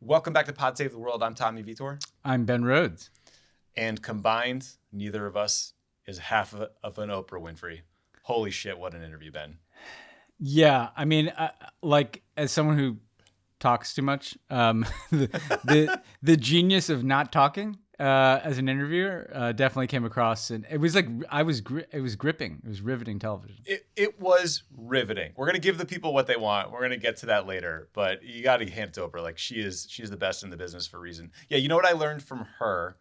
Welcome back to Pod Save the World. I'm Tommy Vietor. I'm Ben Rhodes. And combined, neither of us is half of an Oprah Winfrey. Holy shit, what an interview, Ben. Yeah, I mean, like as someone who talks too much, the genius of not talking as an interviewer definitely came across, and it was like it was gripping. It was riveting television. It was riveting. We're gonna give the people what they want. We're gonna get to that later, but you got to hand it to Oprah. Like she's the best in the business for a reason. Yeah, you know what I learned from her?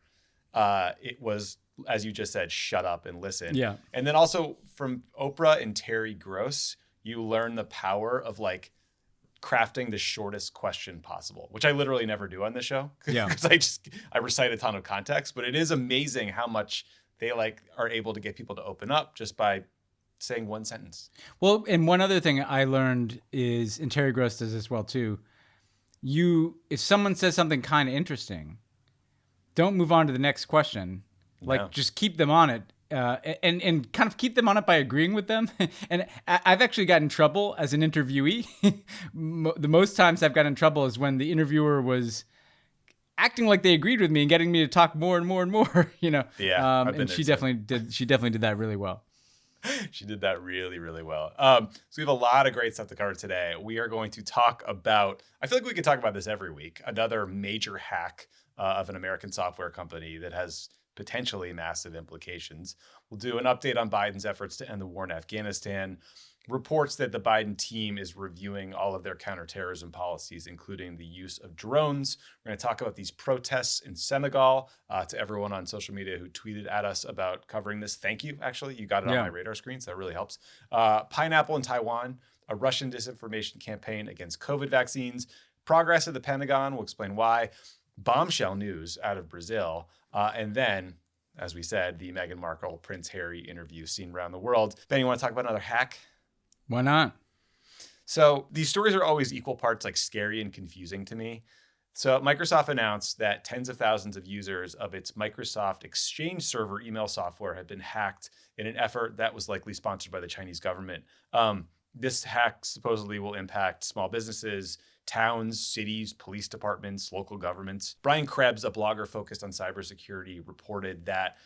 It was, as you just said, shut up and listen. Yeah, and then also from Oprah and Terry Gross, you learn the power of like crafting the shortest question possible, which I literally never do on this show. Yeah, because I recite a ton of context, but it is amazing how much they like are able to get people to open up just by saying one sentence. Well, and one other thing I learned is, and Terry Gross does this well too, if someone says something kind of interesting, don't move on to the next question. Like just keep them on it. And kind of keep them on it by agreeing with them. And I've actually gotten in trouble as an interviewee. The most times I've gotten in trouble is when the interviewer was acting like they agreed with me and getting me to talk more and more and more, you know. Yeah. And she definitely did that really well. She did that really, really well. So we have a lot of great stuff to cover today. We are going to talk about, I feel like we could talk about this every week, another major hack of an American software company that has potentially massive implications. We'll do an update on Biden's efforts to end the war in Afghanistan, reports that the Biden team is reviewing all of their counterterrorism policies, including the use of drones. We're going to talk about these protests in Senegal. To everyone on social media who tweeted at us about covering this, thank you. Actually, you got it on my radar screen, so that really helps. Pineapple in Taiwan, a Russian disinformation campaign against COVID vaccines, progress at the Pentagon, we'll explain why, bombshell news out of Brazil, and then, as we said, the Meghan Markle, Prince Harry interview seen around the world. Ben, you want to talk about another hack? Why not? So these stories are always equal parts like scary and confusing to me. So Microsoft announced that tens of thousands of users of its Microsoft Exchange Server email software had been hacked in an effort that was likely sponsored by the Chinese government. This hack supposedly will impact small businesses, towns, cities, police departments, local governments. Brian Krebs, a blogger focused on cybersecurity, reported that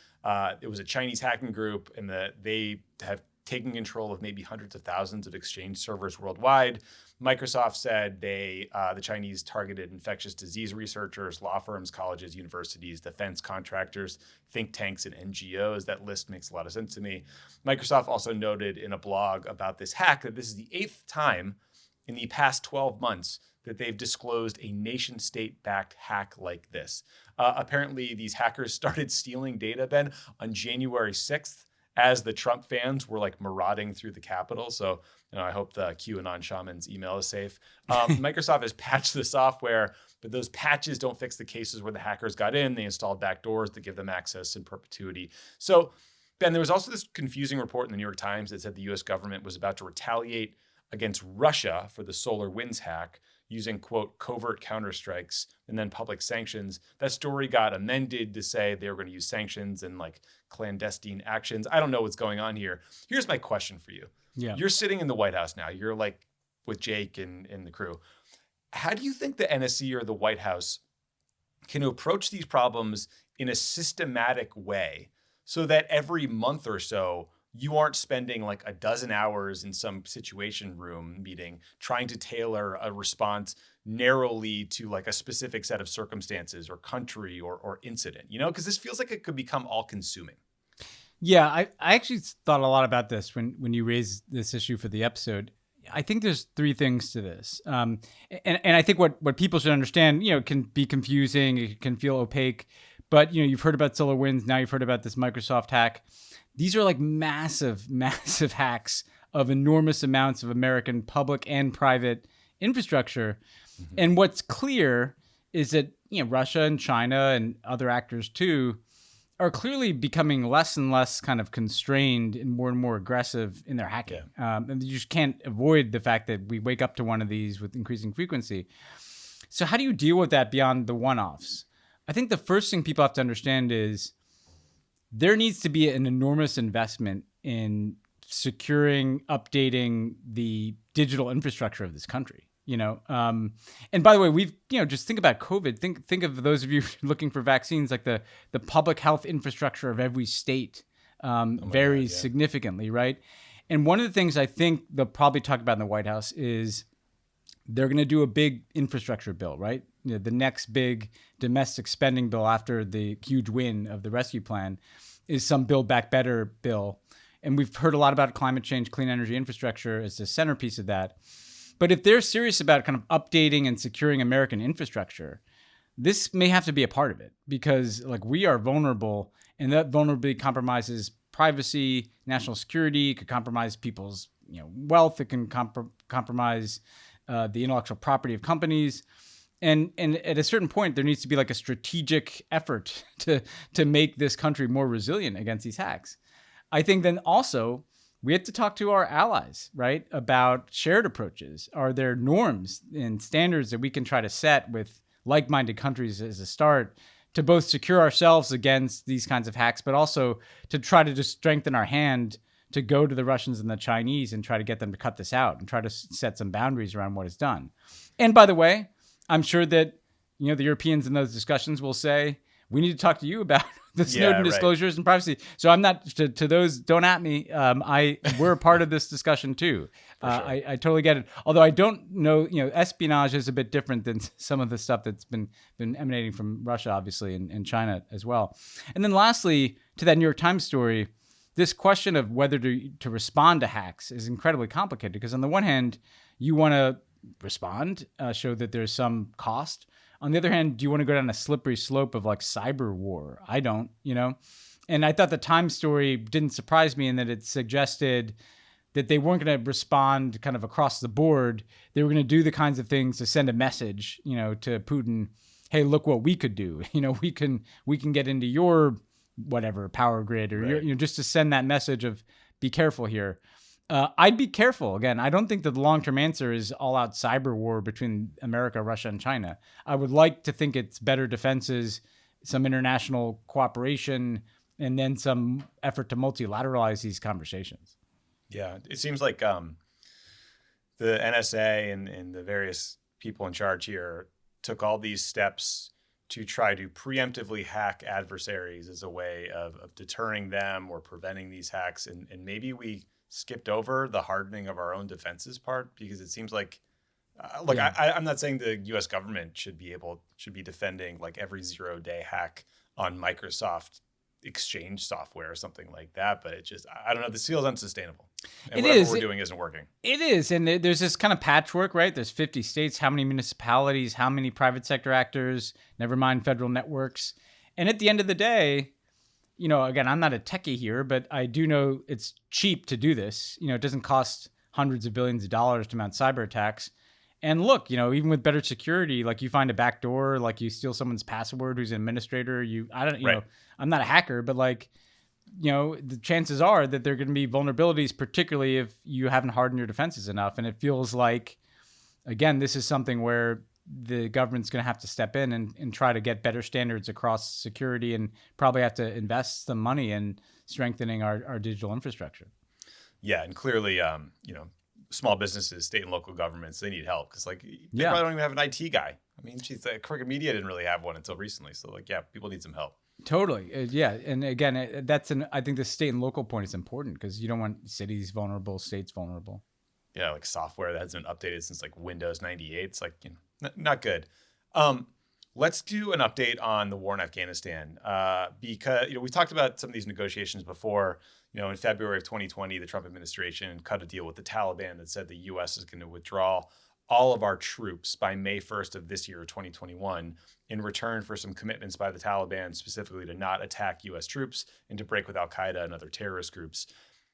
it was a Chinese hacking group and that they have taken control of maybe hundreds of thousands of Exchange servers worldwide. Microsoft said the Chinese targeted infectious disease researchers, law firms, colleges, universities, defense contractors, think tanks, and NGOs. That list makes a lot of sense to me. Microsoft also noted in a blog about this hack that this is the 8th time in the past 12 months that they've disclosed a nation-state-backed hack like this. Apparently, these hackers started stealing data, Ben, on January 6th as the Trump fans were like marauding through the Capitol. So, I hope the QAnon shaman's email is safe. Microsoft has patched the software, but those patches don't fix the cases where the hackers got in. They installed backdoors that give them access in perpetuity. So, Ben, there was also this confusing report in the New York Times that said the U.S. government was about to retaliate against Russia for the SolarWinds hack using, quote, covert counterstrikes and then public sanctions. That story got amended to say they were going to use sanctions and like clandestine actions. I don't know what's going on here. Here's my question for you. Yeah. You're sitting in the White House now. You're like with Jake and the crew. How do you think the NSC or the White House can approach these problems in a systematic way so that every month or so you aren't spending like a dozen hours in some situation room meeting trying to tailor a response narrowly to like a specific set of circumstances or country or incident, because this feels like it could become all consuming. Yeah, I actually thought a lot about this when you raised this issue for the episode. I think there's three things to this. And I think what people should understand, can be confusing, it can feel opaque, but you've heard about SolarWinds, now you've heard about this Microsoft hack. These are like massive, massive hacks of enormous amounts of American public and private infrastructure. Mm-hmm. And what's clear is that, Russia and China and other actors too are clearly becoming less and less kind of constrained and more aggressive in their hacking. Yeah. And you just can't avoid the fact that we wake up to one of these with increasing frequency. So how do you deal with that beyond the one-offs? I think the first thing people have to understand is there needs to be an enormous investment in securing, updating the digital infrastructure of this country. And by the way, we've, just think about COVID. Think of those of you looking for vaccines, like the public health infrastructure of every state varies significantly, right? And one of the things I think they'll probably talk about in the White House is they're going to do a big infrastructure bill, right? The next big domestic spending bill after the huge win of the rescue plan is some Build Back Better bill. And we've heard a lot about climate change, clean energy infrastructure as the centerpiece of that. But if they're serious about kind of updating and securing American infrastructure, this may have to be a part of it, because we are vulnerable, and that vulnerability compromises privacy, national security, could compromise people's wealth, it can compromise the intellectual property of companies. And at a certain point, there needs to be a strategic effort to make this country more resilient against these hacks. I think then also we have to talk to our allies, right, about shared approaches. Are there norms and standards that we can try to set with like-minded countries as a start to both secure ourselves against these kinds of hacks, but also to try to just strengthen our hand to go to the Russians and the Chinese and try to get them to cut this out and try to set some boundaries around what is done. And by the way, I'm sure that the Europeans in those discussions will say, we need to talk to you about the Snowden disclosures and privacy. So I'm not, to those, don't at me. We're a part of this discussion too. Sure. I totally get it. Although I don't know, espionage is a bit different than some of the stuff that's been emanating from Russia, obviously, and China as well. And then lastly, to that New York Times story, this question of whether to respond to hacks is incredibly complicated, because on the one hand, you want to respond, show that there's some cost. On the other hand, do you want to go down a slippery slope of cyber war? I don't, And I thought the Times story didn't surprise me in that it suggested that they weren't going to respond kind of across the board. They were going to do the kinds of things to send a message, to Putin. Hey, look what we could do. We can get into your whatever power grid, or just to send that message of be careful here. I'd be careful. Again, I don't think that the long-term answer is all-out cyber war between America, Russia, and China. I would like to think it's better defenses, some international cooperation, and then some effort to multilateralize these conversations. Yeah, it seems like the NSA and the various people in charge here took all these steps to try to preemptively hack adversaries as a way of deterring them or preventing these hacks. And maybe we skipped over the hardening of our own defenses part, because it seems like, I'm not saying the U.S. government should be defending every 0-day hack on Microsoft Exchange software or something like that, but it just, I don't know, this feels unsustainable. And whatever we're doing isn't working. It is, and there's this kind of patchwork, right? There's 50 states, how many municipalities, how many private sector actors, never mind federal networks. And at the end of the day, again, I'm not a techie here, but I do know it's cheap to do this. It doesn't cost hundreds of billions of dollars to mount cyber attacks. And look, even with better security, you find a back door, you steal someone's password who's an administrator. I'm not a hacker, but the chances are that there are going to be vulnerabilities, particularly if you haven't hardened your defenses enough. And it feels like, again, this is something where the government's going to have to step in and try to get better standards across security, and probably have to invest some money in strengthening our digital infrastructure. Yeah, and clearly, small businesses, state and local governments, they need help, because they probably don't even have an IT guy. I mean, Crooked Media didn't really have one until recently. So people need some help. Totally. Yeah. And again, I think the state and local point is important, because you don't want cities vulnerable, states vulnerable. Yeah, software that hasn't been updated since Windows 98. It's not good. Let's do an update on the war in Afghanistan, because we talked about some of these negotiations before. In February of 2020, the Trump administration cut a deal with the Taliban that said the U.S. is going to withdraw all of our troops by May 1st of this year, 2021, in return for some commitments by the Taliban, specifically to not attack U.S. troops and to break with al-Qaeda and other terrorist groups.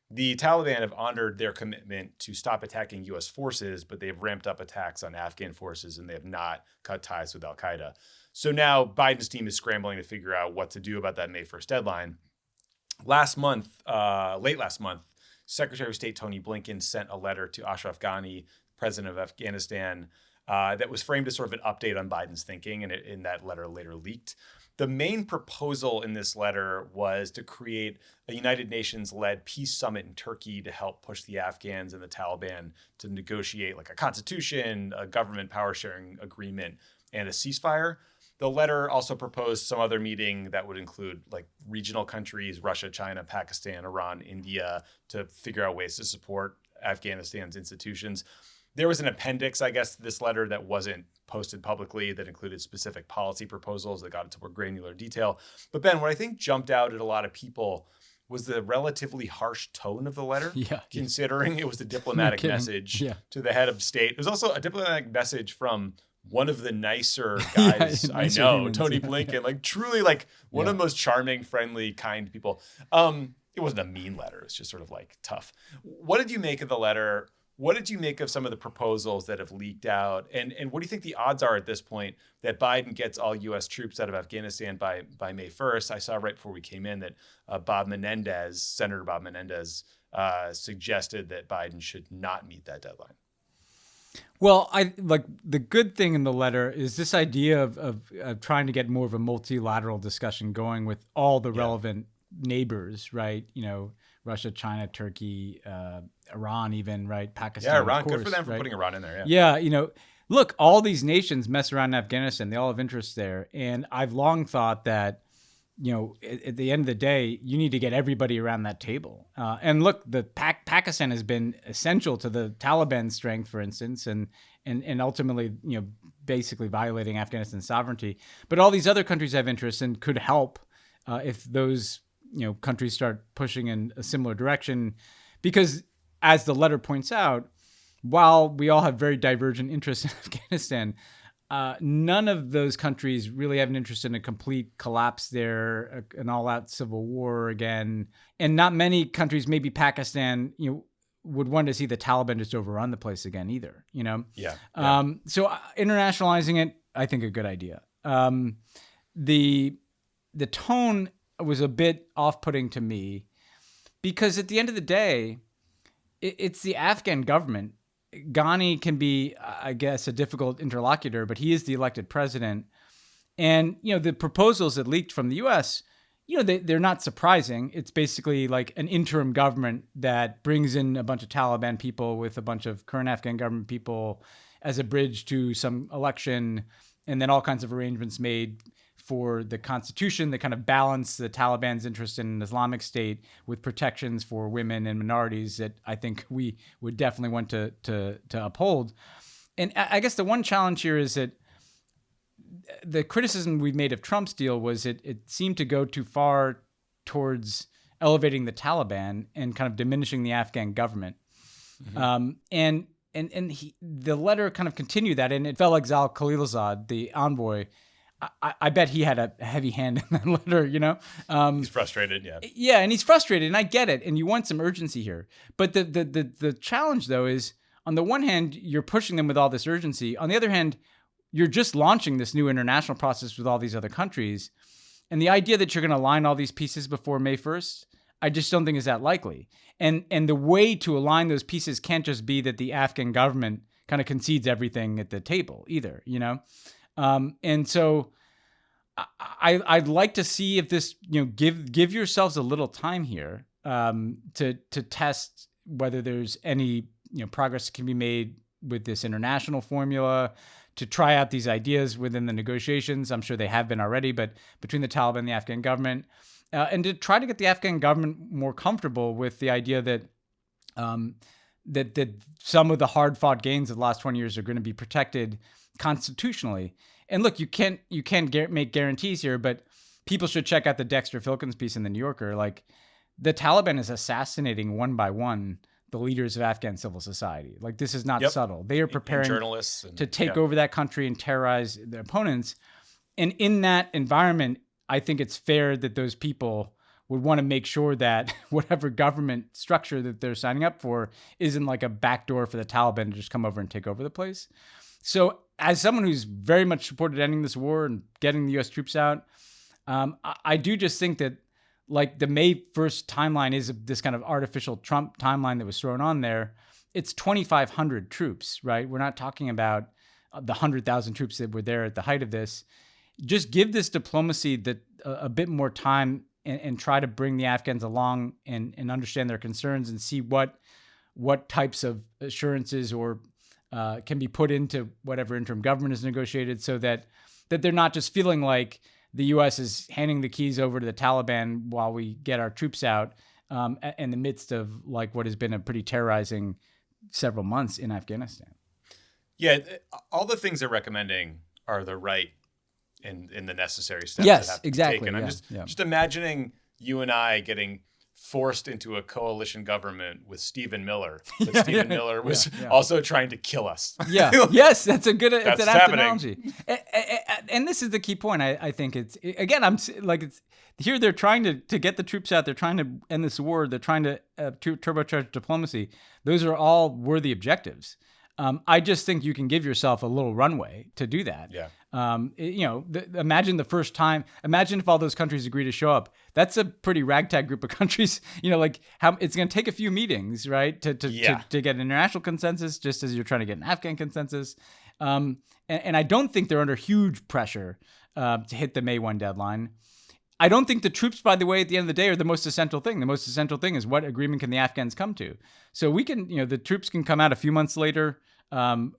The Taliban have honored their commitment to stop attacking U.S. forces, but they have ramped up attacks on Afghan forces, and they have not cut ties with al-Qaeda. So now Biden's team is scrambling to figure out what to do about that May 1st deadline. Late last month, Secretary of State Tony Blinken sent a letter to Ashraf Ghani, president of Afghanistan, that was framed as sort of an update on Biden's thinking, and in that letter later leaked. The main proposal in this letter was to create a United Nations-led peace summit in Turkey to help push the Afghans and the Taliban to negotiate like a constitution, a government power-sharing agreement, and a ceasefire. The letter also proposed some other meeting that would include like regional countries, Russia, China, Pakistan, Iran, India, to figure out ways to support Afghanistan's institutions. There was an appendix, I guess, to this letter that wasn't posted publicly that included specific policy proposals that got into more granular detail. But Ben, what I think jumped out at a lot of people was the relatively harsh tone of the letter, considering it was a diplomatic message to the head of state. It was also a diplomatic message from one of the nicer guys I know, Tony Blinken, like truly like one of the most charming, friendly, kind people. It wasn't a mean letter. It's just sort of like tough. What did you make of the letter? What did you make of some of the proposals that have leaked out? And what do you think the odds are at this point that Biden gets all U.S. troops out of Afghanistan by May 1st? I saw right before we came in that Senator Bob Menendez, suggested that Biden should not meet that deadline. Well, I like the good thing in the letter is this idea of trying to get more of a multilateral discussion going with all the relevant neighbors, right? You know, Russia, China, Turkey, Iran, even, right? Pakistan. Yeah, Iran. Of course, good for them for right? putting Iran in there. Yeah, you know, look, all these nations mess around in Afghanistan. They all have interests there. And I've long thought that, you know, at the end of the day, you need to get everybody around that table. And look, the Pakistan has been essential to the Taliban's strength, for instance, and ultimately, you know, basically violating Afghanistan's sovereignty. But all these other countries have interests and could help if those, you know, countries start pushing in a similar direction. Because as the letter points out, while we all have very divergent interests in Afghanistan, none of those countries really have an interest in a complete collapse there, an all-out civil war again. And not many countries, maybe Pakistan, you know, would want to see the Taliban just overrun the place again either, you know? So internationalizing it, I think a good idea. The tone was a bit off-putting to me because at the end of the day, it's the Afghan government. Ghani can be, I guess, a difficult interlocutor, but he is the elected president. And, you know, the proposals that leaked from the U.S., you know, they're not surprising. It's basically like an interim government that brings in a bunch of Taliban people with a bunch of current Afghan government people as a bridge to some election, and then all kinds of arrangements made for the constitution that kind of balance the Taliban's interest in an Islamic state with protections for women and minorities that I think we would definitely want to uphold. And I guess the one challenge here is that the criticism we've made of Trump's deal was it seemed to go too far towards elevating the Taliban and kind of diminishing the Afghan government. And the letter kind of continued that, and it felt like Zal Khalilzad, the envoy, I bet he had a heavy hand in that letter, you know? He's frustrated, yeah. Yeah, and he's frustrated, and I get it, and you want some urgency here. But the challenge, though, is on the one hand, you're pushing them with all this urgency. On the other hand, you're just launching this new international process with all these other countries. And the idea that you're going to align all these pieces before May 1st, I just don't think is that likely. And the way to align those pieces can't just be that the Afghan government kind of concedes everything at the table either, you know? And so I'd like to see if this, you know, give yourselves a little time here to test whether there's any, you know, progress can be made with this international formula, to try out these ideas within the negotiations. I'm sure they have been already, but between the Taliban and the Afghan government, and to try to get the Afghan government more comfortable with the idea that that some of the hard-fought gains of the last 20 years are going to be protected constitutionally. And look, you can't make guarantees here, but people should check out the Dexter Filkins piece in the New Yorker. Like, the Taliban is assassinating one by one the leaders of Afghan civil society. Like, this is not subtle. They are preparing journalists to take over that country and terrorize their opponents. And in that environment, I think it's fair that those people would want to make sure that whatever government structure that they're signing up for isn't like a backdoor for the Taliban to just come over and take over the place. So as someone who's very much supported ending this war and getting the U.S. troops out, I do just think that, like, the May 1st timeline is this kind of artificial Trump timeline that was thrown on there. It's 2,500 troops, right? We're not talking about the 100,000 troops that were there at the height of this. Just give this diplomacy that a bit more time and try to bring the Afghans along and understand their concerns and see what types of assurances or can be put into whatever interim government is negotiated, so that they're not just feeling like the U.S. is handing the keys over to the Taliban while we get our troops out in the midst of like what has been a pretty terrorizing several months in Afghanistan. Yeah, all the things they're recommending are the right and the necessary steps. Yes, that have to exactly. be taken. I'm just imagining you and I getting forced into a coalition government with Stephen Miller. But Stephen Miller was also trying to kill us. Yeah. Yes, that's a good. It's an apt analogy. And this is the key point. I think it's again. Here they're trying to get the troops out. They're trying to end this war. They're trying to turbocharge diplomacy. Those are all worthy objectives. I just think you can give yourself a little runway to do that. Yeah. Imagine the first time. Imagine if all those countries agree to show up. That's a pretty ragtag group of countries. Like how it's going to take a few meetings, right, to get an international consensus, just as you're trying to get an Afghan consensus. And I don't think they're under huge pressure to hit the May 1 deadline. I don't think the troops, by the way, at the end of the day, are the most essential thing. The most essential thing is what agreement can the Afghans come to. So we can, the troops can come out a few months later, or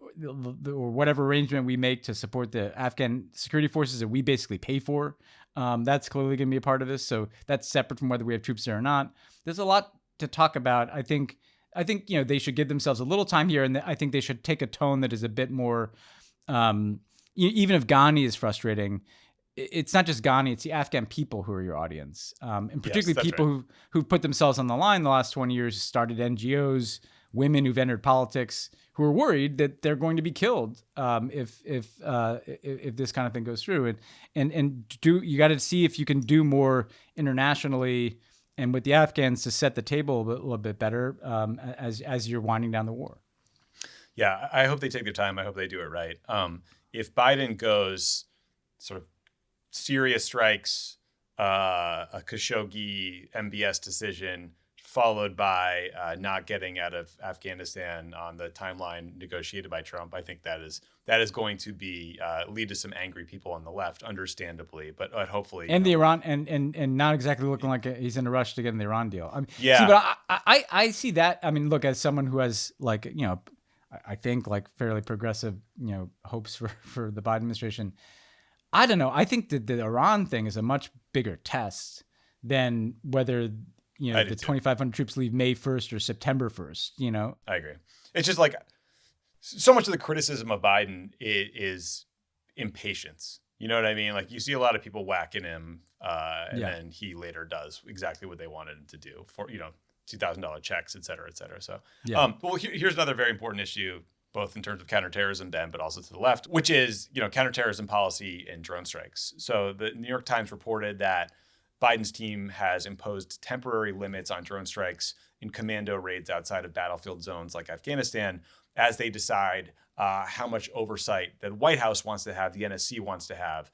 whatever arrangement we make to support the Afghan security forces that we basically pay for. That's clearly going to be a part of this. So that's separate from whether we have troops there or not. There's a lot to talk about. I think they should give themselves a little time here, and I think they should take a tone that is a bit more. Even if Ghani is frustrating, it's not just Ghani, it's the Afghan people who are your audience. And particularly people who've put themselves on the line the last 20 years, started NGOs, women who've entered politics, who are worried that they're going to be killed if this kind of thing goes through. You got to see if you can do more internationally and with the Afghans to set the table a little bit better as you're winding down the war. Yeah, I hope they take their time. I hope they do it right. If Biden goes sort of Syria strikes, a Khashoggi MBS decision, followed by not getting out of Afghanistan on the timeline negotiated by Trump, I think that is going to be lead to some angry people on the left, understandably, but hopefully. And the Iran and not exactly looking like he's in a rush to get in the Iran deal. Yeah. See, but I see that. I mean, look, as someone who has I think fairly progressive hopes for the Biden administration. I don't know. I think that the Iran thing is a much bigger test than whether the 2,500 troops leave May 1st or September 1st. I agree. It's just like so much of the criticism of Biden is impatience. You know what I mean? Like you see a lot of people whacking him, and then he later does exactly what they wanted him to do for $2,000 checks, et cetera, et cetera. So, here's another very important issue, both in terms of counterterrorism, Ben, but also to the left, which is, counterterrorism policy and drone strikes. So the New York Times reported that Biden's team has imposed temporary limits on drone strikes in commando raids outside of battlefield zones like Afghanistan as they decide how much oversight the White House wants to have, the NSC wants to have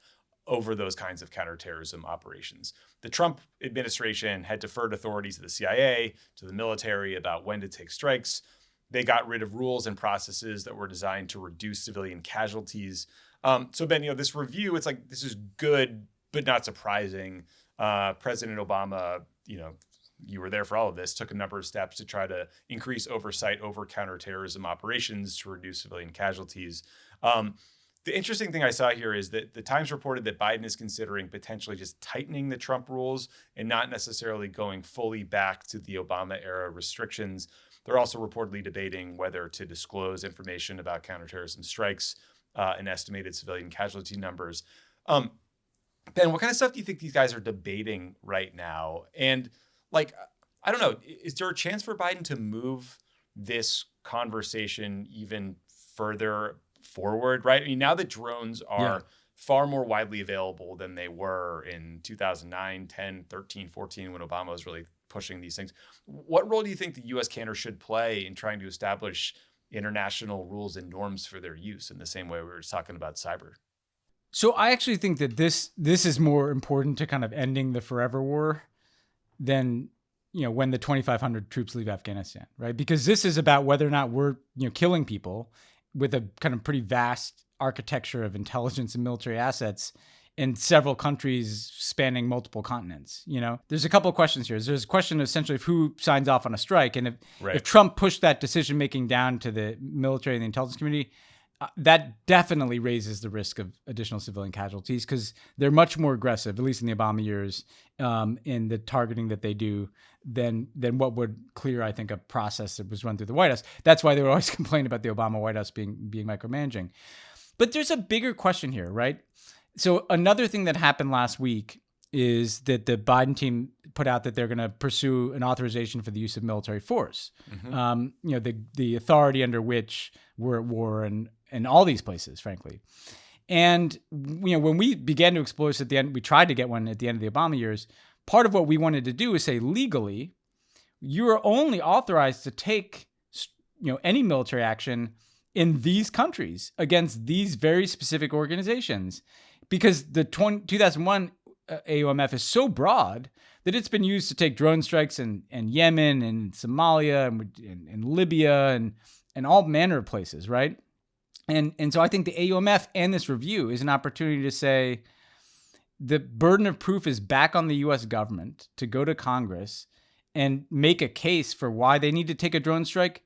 over those kinds of counterterrorism operations. The Trump administration had deferred authorities to the CIA, to the military about when to take strikes. They got rid of rules and processes that were designed to reduce civilian casualties. So Ben, this review, it's like, this is good, but not surprising. President Obama, you were there for all of this, took a number of steps to try to increase oversight over counterterrorism operations to reduce civilian casualties. The interesting thing I saw here is that the Times reported that Biden is considering potentially just tightening the Trump rules and not necessarily going fully back to the Obama era restrictions. They're also reportedly debating whether to disclose information about counterterrorism strikes and estimated civilian casualty numbers. Ben, what kind of stuff do you think these guys are debating right now? And I don't know, is there a chance for Biden to move this conversation even further forward, right? I mean, now that drones are far more widely available than they were in 2009, 10, 13, 14, when Obama was really pushing these things. What role do you think the U.S. can or should play in trying to establish international rules and norms for their use in the same way we were talking about cyber? So I actually think that this is more important to kind of ending the forever war than when the 2,500 troops leave Afghanistan, right? Because this is about whether or not we're killing people with a kind of pretty vast architecture of intelligence and military assets in several countries spanning multiple continents. You know, there's a couple of questions here. There's a question essentially of who signs off on a strike. And if Trump pushed that decision-making down to the military and the intelligence community, that definitely raises the risk of additional civilian casualties because they're much more aggressive, at least in the Obama years, in the targeting that they do than what would clear, I think, a process that was run through the White House. That's why they would always complain about the Obama White House being micromanaging. But there's a bigger question here, right? So another thing that happened last week is that the Biden team put out that they're going to pursue an authorization for the use of military force. The authority under which we're at war in all these places, frankly. And when we began to explore this at the end, we tried to get one at the end of the Obama years. Part of what we wanted to do is say legally, you are only authorized to take any military action in these countries against these very specific organizations, because the 2001 AUMF is so broad that it's been used to take drone strikes in Yemen and Somalia and Libya and all manner of places, right? And so I think the AUMF and this review is an opportunity to say the burden of proof is back on the U.S. government to go to Congress and make a case for why they need to take a drone strike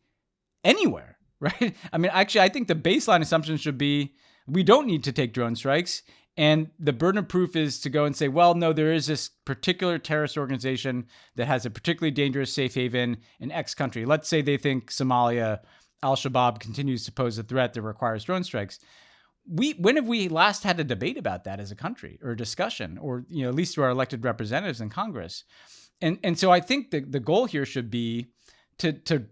anywhere, right? I mean, actually, I think the baseline assumption should be we don't need to take drone strikes. And the burden of proof is to go and say, well, no, there is this particular terrorist organization that has a particularly dangerous safe haven in X country. Let's say they think Somalia, Al-Shabaab continues to pose a threat that requires drone strikes. When have we last had a debate about that as a country, or a discussion, or at least through our elected representatives in Congress? And so I think the goal here should be to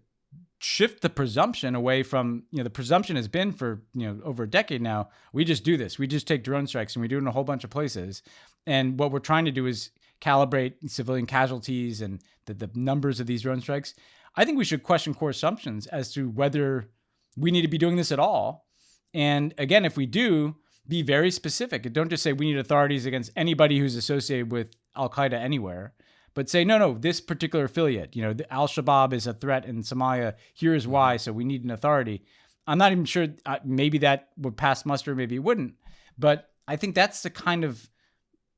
shift the presumption away from, the presumption has been for, over a decade now, we just do this. We just take drone strikes and we do it in a whole bunch of places. And what we're trying to do is calibrate civilian casualties and the numbers of these drone strikes. I think we should question core assumptions as to whether we need to be doing this at all. And again, if we do, be very specific. And don't just say we need authorities against anybody who's associated with Al-Qaeda anywhere, but say, no, this particular affiliate, the Al-Shabaab is a threat in Somalia. Here is why. So we need an authority. I'm not even sure. Maybe that would pass muster. Maybe it wouldn't. But I think that's the kind of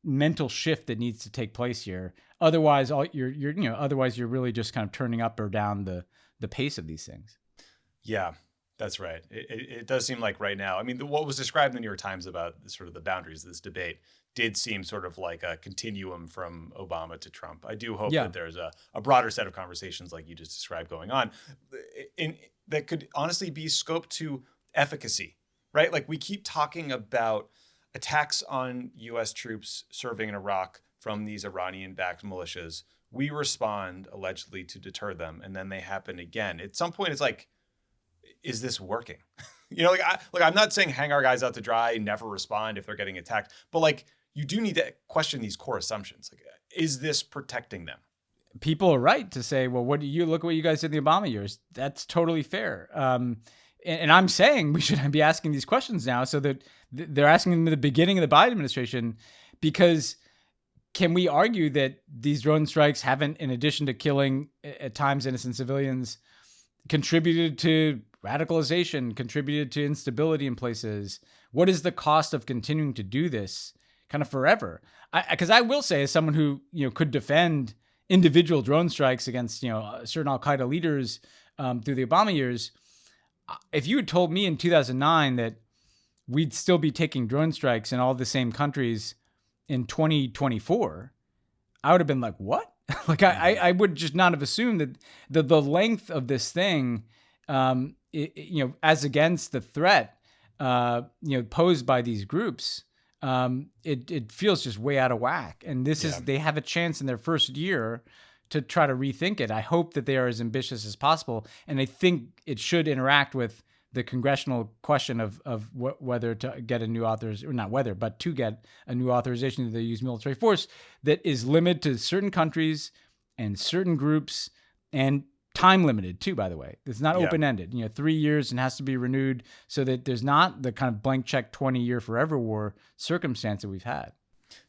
mental shift that needs to take place here. Otherwise, you're really just kind of turning up or down the pace of these things. Yeah, that's right. It does seem like right now, I mean, what was described in the New York Times about sort of the boundaries of this debate did seem sort of like a continuum from Obama to Trump. I do hope that there's a broader set of conversations like you just described going on that could honestly be scoped to efficacy, right? Like we keep talking about attacks on U.S. troops serving in Iraq from these Iranian-backed militias. We respond allegedly to deter them, and then they happen again. At some point, it's like, is this working? I'm not saying hang our guys out to dry, never respond if they're getting attacked, but you do need to question these core assumptions. Is this protecting them? People are right to say, well, look at what you guys did in the Obama years. That's totally fair. And I'm saying we should be asking these questions now, so that they're asking them at the beginning of the Biden administration, because can we argue that these drone strikes haven't, in addition to killing at times innocent civilians, contributed to radicalization, contributed to instability in places? What is the cost of continuing to do this kind of forever? Because I will say, as someone who could defend individual drone strikes against certain Al-Qaeda leaders through the Obama years, if you had told me in 2009 that we'd still be taking drone strikes in all the same countries in 2024, I would have been like, what? I would just not have assumed that the length of this thing, as against the threat, posed by these groups, it feels just way out of whack. And they have a chance in their first year to try to rethink it. I hope that they are as ambitious as possible. And I think it should interact with the congressional question of whether to get a new authorization, or not whether, but to get a new authorization to use military force that is limited to certain countries and certain groups, and time limited too, by the way. It's not open-ended, 3 years, and has to be renewed, so that there's not the kind of blank check 20-year forever war circumstance that we've had.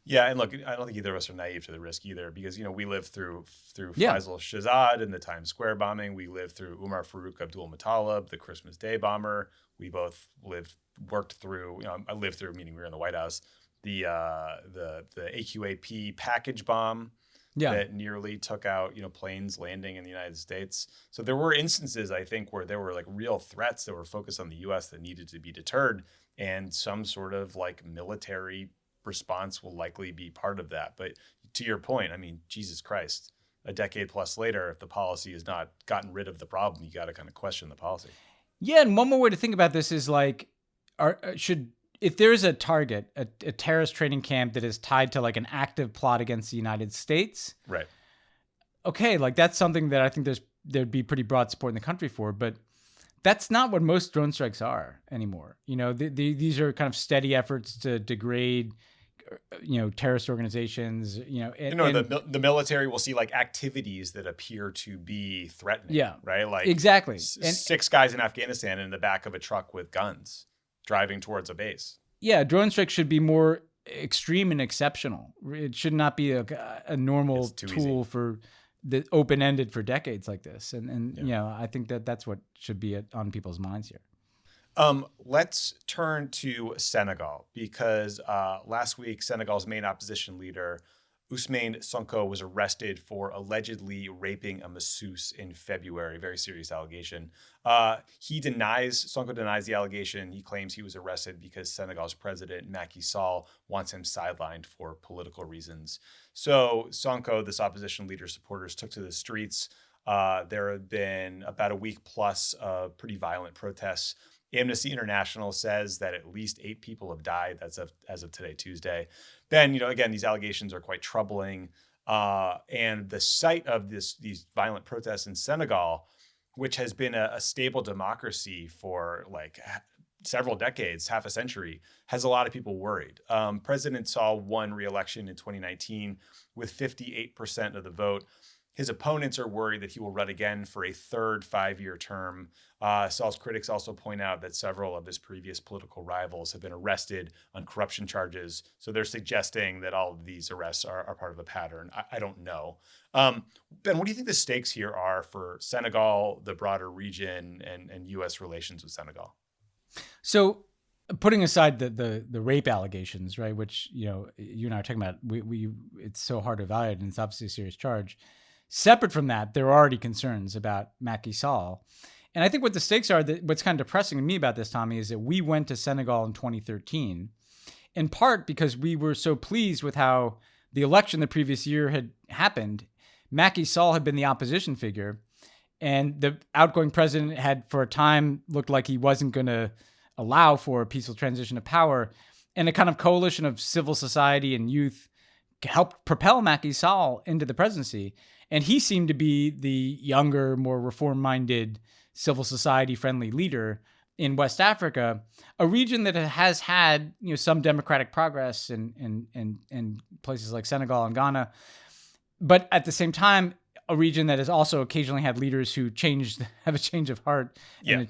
Yeah, and look, I don't think either of us are naive to the risk either, because we lived through Yeah. Faisal Shahzad and the Times Square bombing. We lived through Umar Farouk Abdul Muttalib, the Christmas Day bomber. We both worked through. I lived through, meaning we were in the White House. The AQAP package bomb Yeah. that nearly took out planes landing in the United States. So there were instances, I think, where there were like real threats that were focused on the U.S. that needed to be deterred, and some sort of like military response will likely be part of that. But to your point, I mean, Jesus Christ, a decade plus later, if the policy has not gotten rid of the problem, you got to kind of question the policy. Yeah, and one more way to think about this is like, if there is a target, a terrorist training camp that is tied to like an active plot against the United States, Right. okay, like that's something that I think there'd be pretty broad support in the country for, but that's not what most drone strikes are anymore. These are kind of steady efforts to degrade, terrorist organizations. The military will see like activities that appear to be threatening. Yeah. Right. Like exactly. And 6 guys in Afghanistan in the back of a truck with guns driving towards a base. Yeah, drone strikes should be more extreme and exceptional. It should not be a normal tool for the open-ended for decades like this. And I think that's what should be on people's minds here. Let's turn to Senegal, because last week Senegal's main opposition leader, Ousmane Sonko, was arrested for allegedly raping a masseuse in February. Very serious allegation. Sonko denies the allegation. He claims he was arrested because Senegal's president, Macky Sall, wants him sidelined for political reasons. So Sonko, this opposition leader's supporters, took to the streets. There have been about a week plus of pretty violent protests. Amnesty International says that at least 8 people have died as of today, Tuesday. Ben, again, these allegations are quite troubling. And the site of these violent protests in Senegal, which has been a stable democracy for like several decades, half a century, has a lot of people worried. President Sall won re-election in 2019 with 58% of the vote. His opponents are worried that he will run again for a third 5-year term. Sall's critics also point out that several of his previous political rivals have been arrested on corruption charges. So they're suggesting that all of these arrests are part of a pattern. I don't know. Ben, what do you think the stakes here are for Senegal, the broader region, and U.S. relations with Senegal? So putting aside the rape allegations, right, which, you and I are talking about, it's so hard to evaluate, and it's obviously a serious charge. Separate from that, there are already concerns about Macky Sall. And I think what the stakes are, what's kind of depressing to me about this, Tommy, is that we went to Senegal in 2013, in part because we were so pleased with how the election the previous year had happened. Macky Sall had been the opposition figure, and the outgoing president had, for a time, looked like he wasn't going to allow for a peaceful transition of power. And a kind of coalition of civil society and youth helped propel Macky Sall into the presidency. And he seemed to be the younger, more reform-minded, civil society-friendly leader in West Africa, a region that has had some democratic progress in places like Senegal and Ghana, but at the same time, a region that has also occasionally had leaders who have a change of heart. Yeah.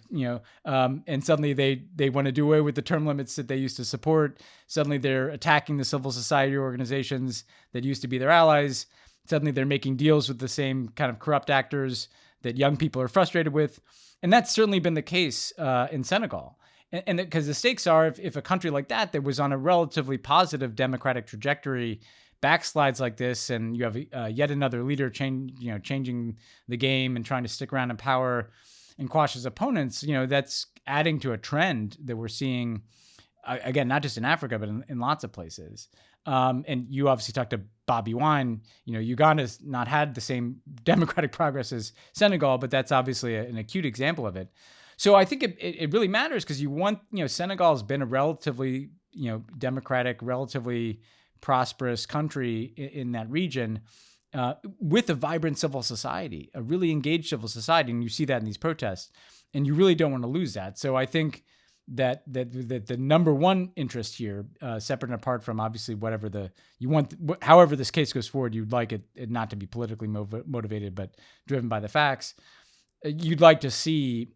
And suddenly they want to do away with the term limits that they used to support. Suddenly they're attacking the civil society organizations that used to be their allies. Suddenly they're making deals with the same kind of corrupt actors that young people are frustrated with. And that's certainly been the case in Senegal. And because the stakes are, if a country like that was on a relatively positive democratic trajectory backslides like this, and you have yet another leader changing the game and trying to stick around in power and quash his opponents, that's adding to a trend that we're seeing, again, not just in Africa, but in lots of places. And you obviously talked to Bobby Wine. Uganda's not had the same democratic progress as Senegal, but that's obviously an acute example of it. So I think it really matters, because Senegal's been a relatively, democratic, relatively prosperous country in that region, with a vibrant civil society, a really engaged civil society. And you see that in these protests, and you really don't want to lose that. So I think that the number one interest here, separate and apart from obviously however this case goes forward, you'd like it not to be politically motivated, but driven by the facts. You'd like to see,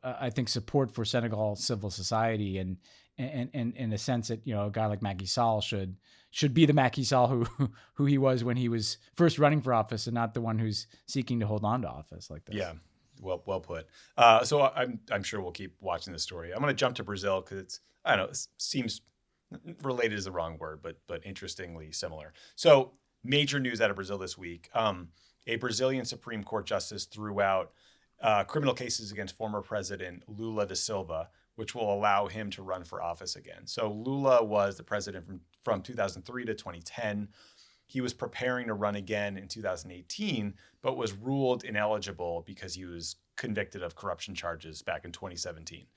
I think, support for Senegal civil society and and in a sense that, a guy like Macky Sall should be the Macky Sall who he was when he was first running for office, and not the one who's seeking to hold on to office like this. Yeah, well put. So I'm sure we'll keep watching this story. I'm going to jump to Brazil because I don't know, it seems related is the wrong word, but interestingly similar. So major news out of Brazil this week. A Brazilian Supreme Court justice threw out criminal cases against former President Lula da Silva, which will allow him to run for office again. So Lula was the president from 2003 to 2010. He was preparing to run again in 2018, but was ruled ineligible because he was convicted of corruption charges back in 2017.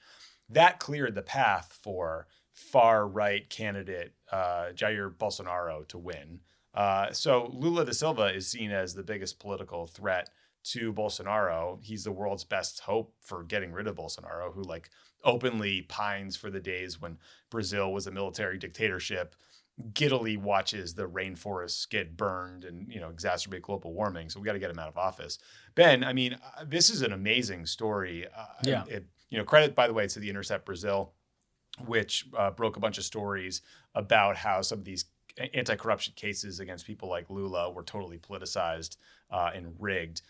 That cleared the path for far-right candidate Jair Bolsonaro to win. So Lula da Silva is seen as the biggest political threat to Bolsonaro. He's the world's best hope for getting rid of Bolsonaro, who openly pines for the days when Brazil was a military dictatorship, giddily watches the rainforests get burned and, exacerbate global warming. So we got to get him out of office. Ben, I mean, this is an amazing story. Yeah. Credit, by the way, to The Intercept Brazil, which broke a bunch of stories about how some of these anti-corruption cases against people like Lula were totally politicized and rigged.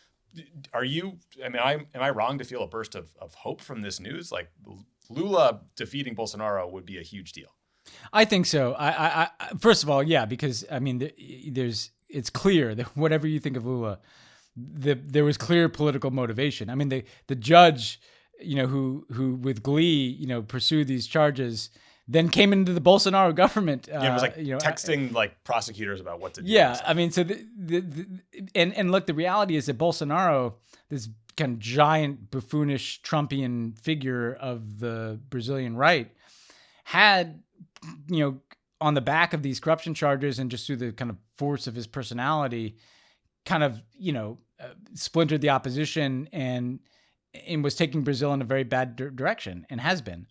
Am I wrong to feel a burst of hope from this news? Like, Lula defeating Bolsonaro would be a huge deal. I think so. I first of all, yeah, because I mean, it's clear that whatever you think of Lula, there was clear political motivation. I mean, the judge, who with glee, pursued these charges, then came into the Bolsonaro government. It was texting prosecutors about what to do. Yeah, I mean, so and look, the reality is that Bolsonaro, this kind of giant buffoonish Trumpian figure of the Brazilian right, had, on the back of these corruption charges and just through the kind of force of his personality, kind of, splintered the opposition and was taking Brazil in a very bad direction, and has been.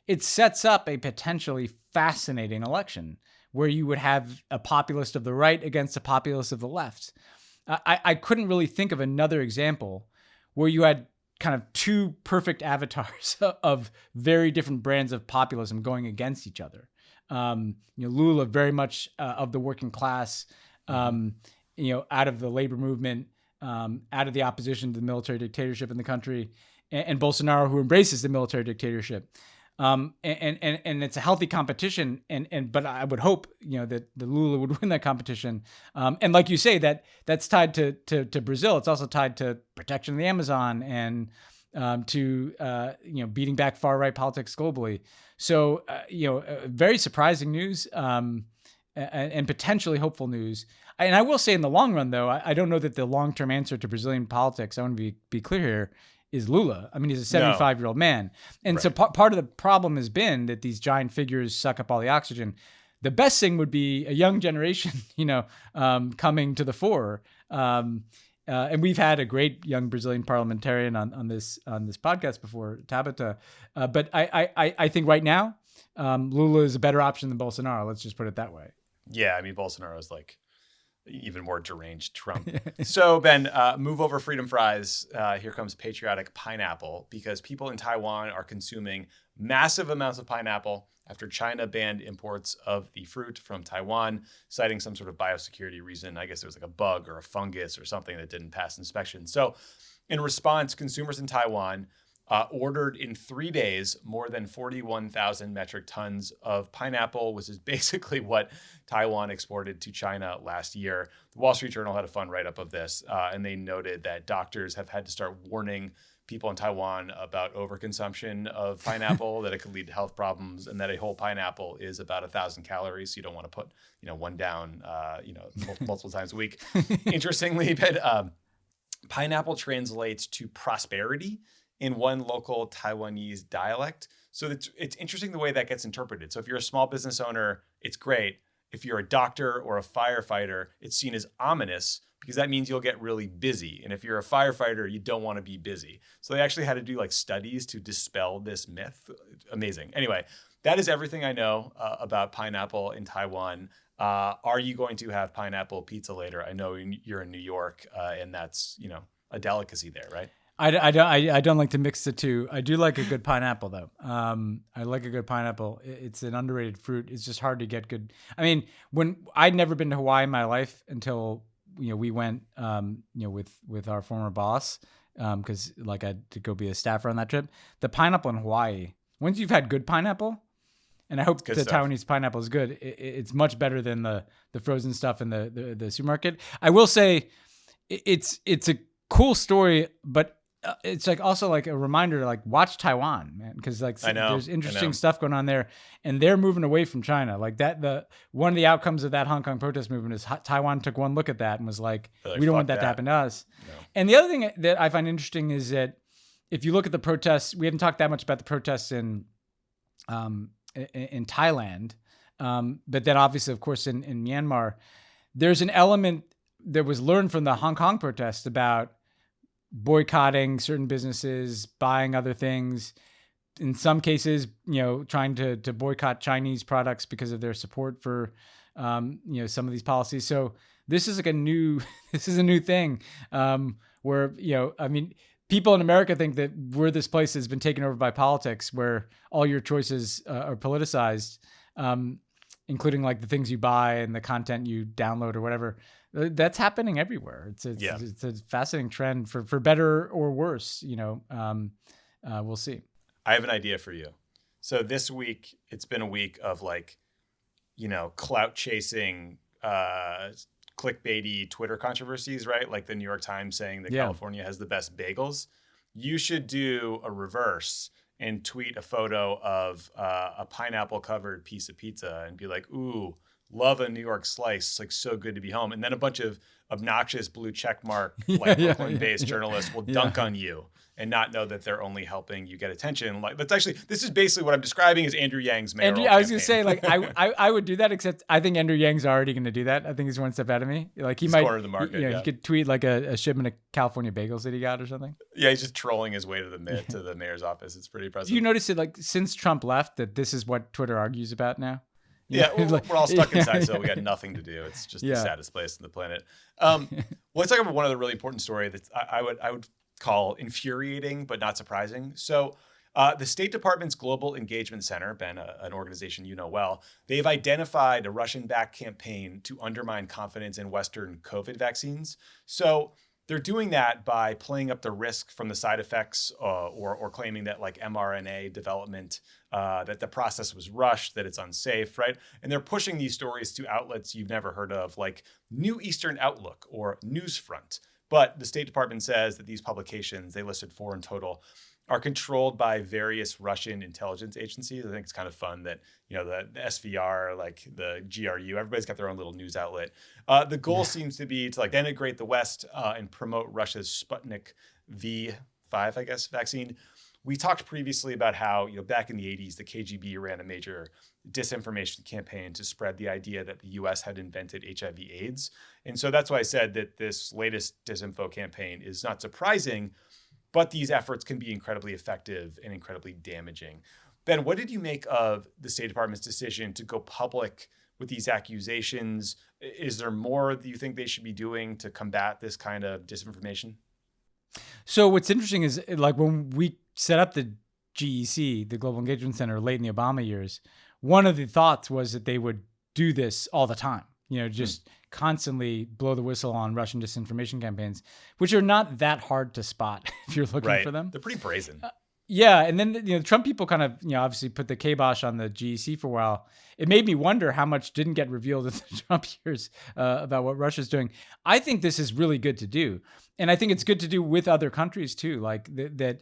It sets up a potentially fascinating election where you would have a populist of the right against a populist of the left. I couldn't really think of another example where you had kind of two perfect avatars of very different brands of populism going against each other. Lula very much of the working class, out of the labor movement, out of the opposition to the military dictatorship in the country, and Bolsonaro, who embraces the military dictatorship. And it's a healthy competition, but I would hope that the Lula would win that competition. And like you say, that's tied to Brazil. It's also tied to protection of the Amazon and to beating back far right politics globally. So very surprising news and potentially hopeful news. And I will say, in the long run, though, I don't know that the long-term answer to Brazilian politics, I want to be clear here, is Lula. I mean, he's a 75-year-old man. And right. So part of the problem has been that these giant figures suck up all the oxygen. The best thing would be a young generation, coming to the fore. And we've had a great young Brazilian parliamentarian on this podcast before, Tabata. But I think right now, Lula is a better option than Bolsonaro. Let's just put it that way. Yeah, I mean, Bolsonaro is even more deranged Trump. So, Ben, move over freedom fries. Here comes patriotic pineapple, because people in Taiwan are consuming massive amounts of pineapple after China banned imports of the fruit from Taiwan, citing some sort of biosecurity reason. I guess there was a bug or a fungus or something that didn't pass inspection. So in response, consumers in Taiwan ordered in 3 days more than 41,000 metric tons of pineapple, which is basically what Taiwan exported to China last year. The Wall Street Journal had a fun write-up of this, and they noted that doctors have had to start warning people in Taiwan about overconsumption of pineapple, that it could lead to health problems, and that a whole pineapple is about 1,000 calories. So you don't want to put, one down, multiple times a week. Interestingly, but pineapple translates to prosperity in one local Taiwanese dialect. So it's interesting the way that gets interpreted. So if you're a small business owner, it's great. If you're a doctor or a firefighter, it's seen as ominous, because that means you'll get really busy. And if you're a firefighter, you don't want to be busy. So they actually had to do studies to dispel this myth. Amazing. Anyway, that is everything I know about pineapple in Taiwan. Are you going to have pineapple pizza later? I know you're in New York, and that's, a delicacy there, right? I don't like to mix the two. I do like a good pineapple though. I like a good pineapple. It's an underrated fruit. It's just hard to get good. I mean, when I'd never been to Hawaii in my life until we went with our former boss because like I had to go be a staffer on that trip. The pineapple in Hawaii. Once you've had good pineapple, and I hope the Taiwanese pineapple is good. It's much better than the frozen stuff in the supermarket. I will say, it's a cool story, but it's like also like a reminder to like watch Taiwan, man, because like there's interesting stuff going on there, and they're moving away from China. Like that, one of the outcomes of that Hong Kong protest movement is Taiwan took one look at that and was like, we don't want that to happen to us. No. And the other thing that I find interesting is that if you look at the protests, we haven't talked that much about the protests in Thailand, but then obviously, of course, in Myanmar, there's an element that was learned from the Hong Kong protests about boycotting certain businesses, buying other things. In some cases, trying to boycott Chinese products because of their support for, some of these policies. So this is like a new thing where, I mean, people in America think that we're this place that's been taken over by politics where all your choices are politicized, including like the things you buy and the content you download or whatever. That's happening everywhere. It's a fascinating trend for better or worse. We'll see. I have an idea for you. So this week, it's been a week of like, clout chasing, clickbaity Twitter controversies, right? Like the New York Times saying that California has the best bagels. You should do a reverse and tweet a photo of a pineapple covered piece of pizza and be like, ooh, love a New York slice, like so good to be home. And then a bunch of obnoxious blue checkmark, like Brooklyn-based journalists will dunk on you and not know that they're only helping you get attention. Like this is basically what I'm describing as Andrew Yang's mayoral campaign. I was going to say, like, I would do that, except I think Andrew Yang's already going to do that. I think he's one step ahead of me. Like he's cornered the market. He could tweet like a shipment of California bagels that he got or something. Yeah, he's just trolling his way to the mayor's office. It's pretty impressive. Do you notice it, like, since Trump left, that this is what Twitter argues about now? Yeah, we're all stuck inside, so we got nothing to do. It's just the saddest place on the planet. Let's talk about one other really important story that I would call infuriating but not surprising. So the State Department's Global Engagement Center, Ben, an organization you know well, they've identified a Russian-backed campaign to undermine confidence in Western COVID vaccines. So they're doing that by playing up the risk from the side effects or claiming that like mRNA development, that the process was rushed, that it's unsafe, right? And they're pushing these stories to outlets you've never heard of, like New Eastern Outlook or Newsfront. But the State Department says that these publications, they listed 4 in total, are controlled by various Russian intelligence agencies. I think it's kind of fun that, the SVR, like the GRU, everybody's got their own little news outlet. The goal seems to be to like denigrate the West and promote Russia's Sputnik V5, I guess, vaccine. We talked previously about how, back in the 80s, the KGB ran a major disinformation campaign to spread the idea that the US had invented HIV/AIDS. And so that's why I said that this latest disinfo campaign is not surprising, but these efforts can be incredibly effective and incredibly damaging. Ben, what did you make of the State Department's decision to go public with these accusations? Is there more that you think they should be doing to combat this kind of disinformation? So what's interesting is, like, when we set up the GEC, the Global Engagement Center, late in the Obama years, one of the thoughts was that they would do this all the time, just constantly blow the whistle on Russian disinformation campaigns, which are not that hard to spot if you're looking for them. They're pretty brazen. And then the Trump people kind of obviously put the kibosh on the GEC for a while. It made me wonder how much didn't get revealed in the Trump years about what Russia's doing. I think this is really good to do, and I think it's good to do with other countries too, like that.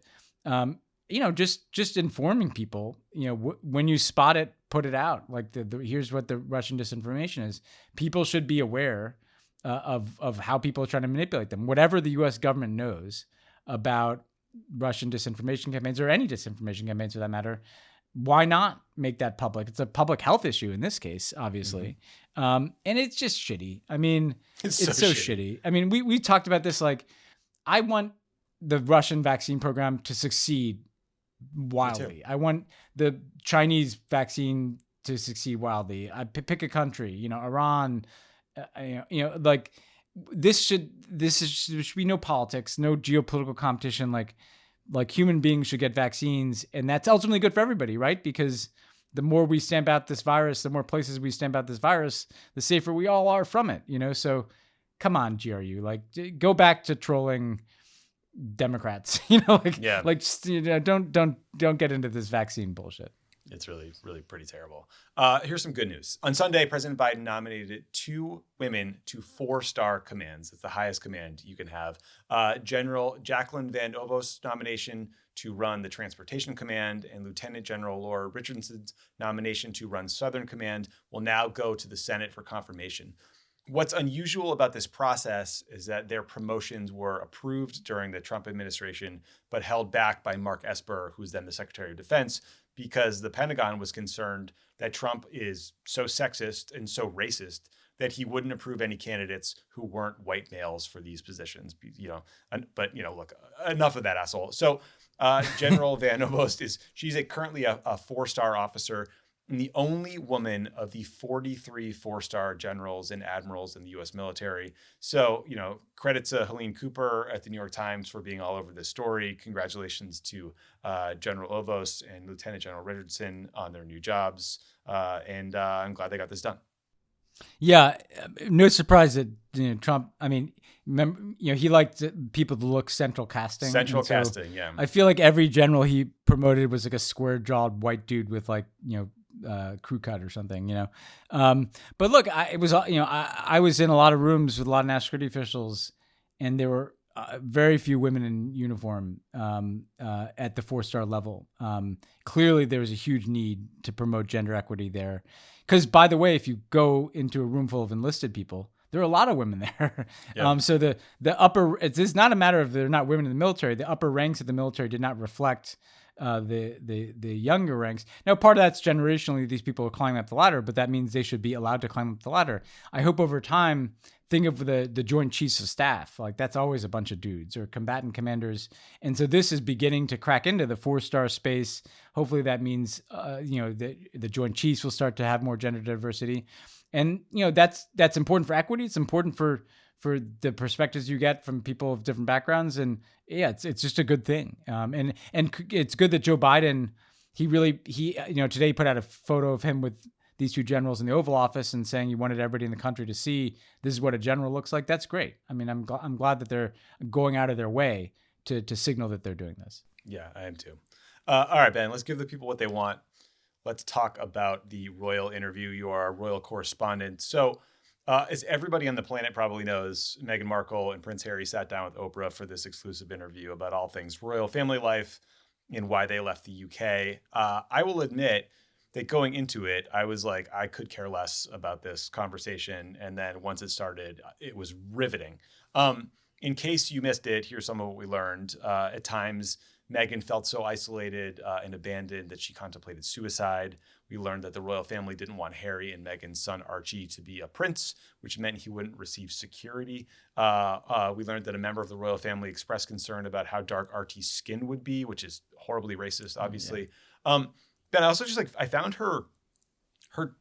Just informing people. When you spot it, put it out. Like here's what the Russian disinformation is. People should be aware of how people are trying to manipulate them. Whatever the U.S. government knows about Russian disinformation campaigns, or any disinformation campaigns for that matter, why not make that public? It's a public health issue in this case, obviously. And it's just shitty. I mean, it's so shitty. I mean, we talked about this. Like, I want the Russian vaccine program to succeed wildly. I want the Chinese vaccine to succeed wildly. I pick a country, Iran, like should be no politics, no geopolitical competition. Like human beings should get vaccines, and that's ultimately good for everybody, right? Because the more we stamp out this virus, the more places we stamp out this virus, the safer we all are from it. So come on, GRU, like go back to trolling Democrats. Yeah. Just, don't get into this vaccine bullshit. It's really, really pretty terrible. Here's some good news. On Sunday, President Biden nominated 2 women to 4-star commands. It's the highest command you can have. General Jacqueline Van Ovos' nomination to run the Transportation Command and Lieutenant General Laura Richardson's nomination to run Southern Command will now go to the Senate for confirmation. What's unusual about this process is that their promotions were approved during the Trump administration, but held back by Mark Esper, who's then the Secretary of Defense, because the Pentagon was concerned that Trump is so sexist and so racist that he wouldn't approve any candidates who weren't white males for these positions. But look, enough of that asshole. So General Van Ovos she's currently a 4-star officer and the only woman of the 43 4-star generals and admirals in the U.S. military. So, credit to Helene Cooper at the New York Times for being all over this story. Congratulations to General Ovos and Lieutenant General Richardson on their new jobs. And I'm glad they got this done. Yeah, no surprise that Trump. I mean, remember, he liked people to look central casting. Yeah. I feel like every general he promoted was like a square-jawed white dude with crew cut or something. But look, I was in a lot of rooms with a lot of national security officials, and there were very few women in uniform at the 4-star level. Clearly, there was a huge need to promote gender equity there. Because, by the way, if you go into a room full of enlisted people, there are a lot of women there. Yeah. So the upper, it's not a matter of they're not women in the military. The upper ranks of the military did not reflect the younger ranks. Now, part of that's generationally, these people are climbing up the ladder, but that means they should be allowed to climb up the ladder. I hope over time, think of the Joint Chiefs of Staff, like that's always a bunch of dudes or combatant commanders. And so this is beginning to crack into the 4-star space. Hopefully that means, the Joint Chiefs will start to have more gender diversity. And, that's important for equity. It's important for the perspectives you get from people of different backgrounds. And yeah, it's just a good thing. And it's good that Joe Biden, today he put out a photo of him with these 2 generals in the Oval Office and saying he wanted everybody in the country to see this is what a general looks like. That's great. I mean, I'm glad that they're going out of their way to signal that they're doing this. Yeah, I am too. All right, Ben, let's give the people what they want. Let's talk about the royal interview. You are a royal correspondent. So as everybody on the planet probably knows, Meghan Markle and Prince Harry sat down with Oprah for this exclusive interview about all things royal family life and why they left the UK. I will admit that going into it, I was like, I could care less about this conversation. And then once it started, it was riveting. In case you missed it, here's some of what we learned. At times, Meghan felt so isolated and abandoned that she contemplated suicide. We learned that the royal family didn't want Harry and Meghan's son Archie to be a prince, which meant he wouldn't receive security. We learned that a member of the royal family expressed concern about how dark Archie's skin would be, which is horribly racist, obviously. Yeah. But I also I found her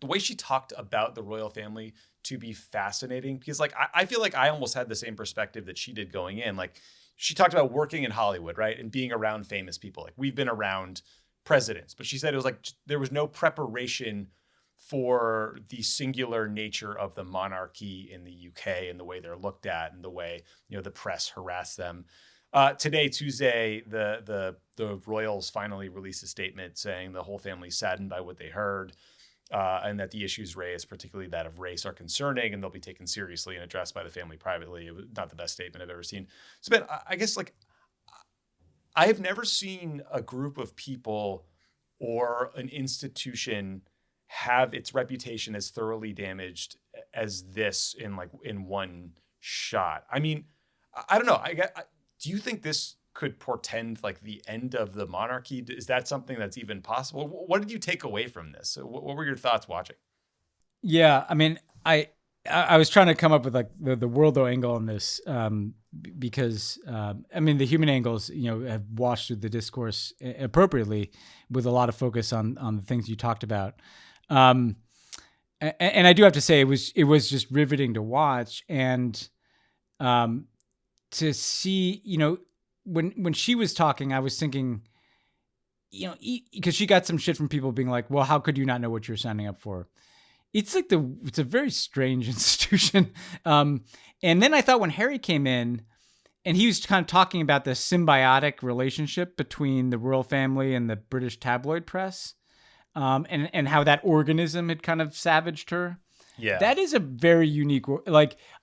the way she talked about the royal family to be fascinating because I feel like I almost had the same perspective that she did going in. Like she talked about working in Hollywood, right? And being around famous people. Like we've been around presidents, but she said it was like there was no preparation for the singular nature of the monarchy in the UK and the way they're looked at and the way, the press harass them. Today, Tuesday, the royals finally released a statement saying the whole family is saddened by what they heard and that the issues raised, particularly that of race, are concerning and they'll be taken seriously and addressed by the family privately. It was not the best statement I've ever seen. So, Ben, I guess I have never seen a group of people or an institution have its reputation as thoroughly damaged as this in one shot. I mean, I don't know. Do you think this could portend the end of the monarchy? Is that something that's even possible? What did you take away from this? What were your thoughts watching? Yeah, I mean, I was trying to come up with the worldo angle on this because the human angles have washed through the discourse appropriately with a lot of focus on the things you talked about, and I do have to say it was just riveting to watch. And to see, when she was talking, I was thinking, because she got some shit from people being like, well, how could you not know what you're signing up for? It's like it's a very strange institution. And then I thought when Harry came in and he was kind of talking about the symbiotic relationship between the royal family and the British tabloid press, and how that organism had kind of savaged her. Yeah. That is a very unique,